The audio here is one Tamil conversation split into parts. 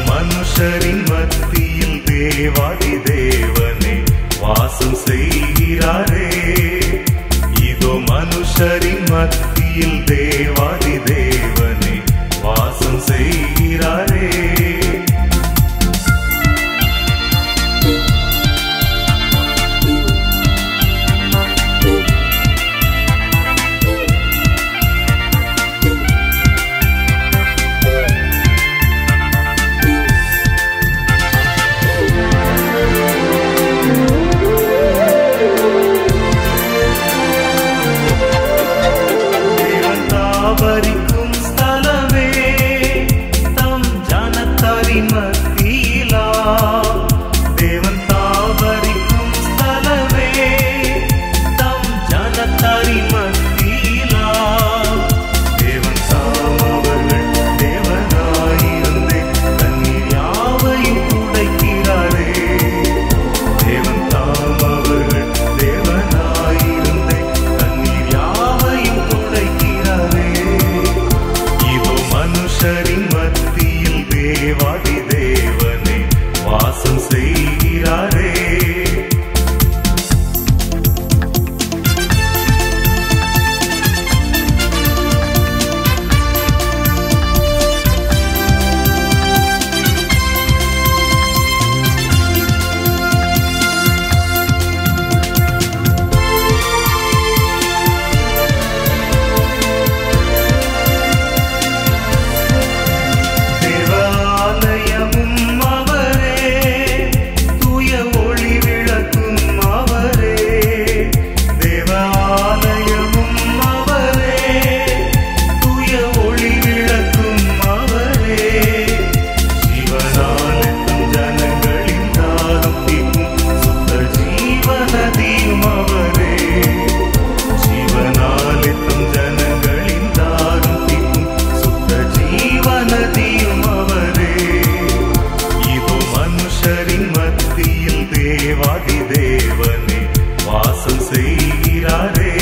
மனுஷரின் மத்தியில் தேவாதி தேவனே வாசம் செய்கிறாரே. இதோ மனுஷரின் மத்தியில் தேவாதி தேவனே வாசம் செய்கிறாரே. வரிக்கும் ஸ்தலமே தம் ஜனத்தாரின் மத்தியிலா. தேவன் தாவரிக்கும் ஸ்தலமே தம் ஜனத்தாரின் மத்தியிலா. தேவன் தாமவர்கள் தேவனாயிருந்தே தண்ணீர் யாவையும் துடைக்கிறாரே. தேவன் தாமவர்கள் தேவனாயிருந்தே தண்ணீர் யாவையும் துடைக்கிறாரே. மனுஷரின் மத்தியில் தேவாதி தேவனே வாசம் செய்கிறாரே. தேவாதி தேவனே வாசம் செய்கிறாரே.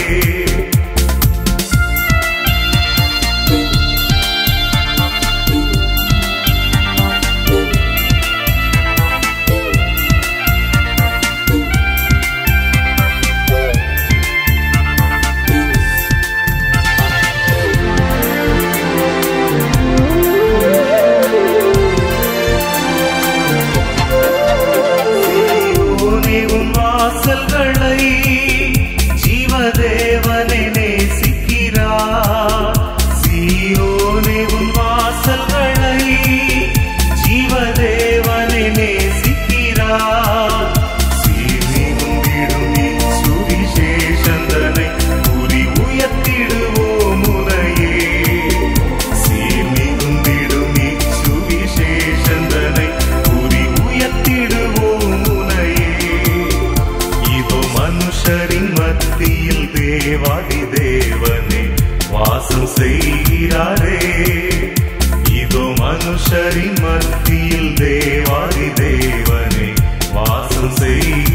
வாசல்களை ஜீவதேவனை நேசிக்கிறார். சீயோனே உன் வாசல்களை ஜீவதேவனை நேசிக்கிறார். சீர்மிகும் விடுமி சுவிசேஷந்தனை குறி உயர்த்திடுவோம் முனையே. சீர்மிகும் விடுமி சுவிசேஷந்தனை குறி உயர்த்திடுவோம் முனையே. மனுஷரின் மத்தியில் தேவாதி தேவனே வாசம் செய்கிறாரே. இதோ மனுஷரின் மத்தியில் தேவாதி தேவனே வாசம் செய்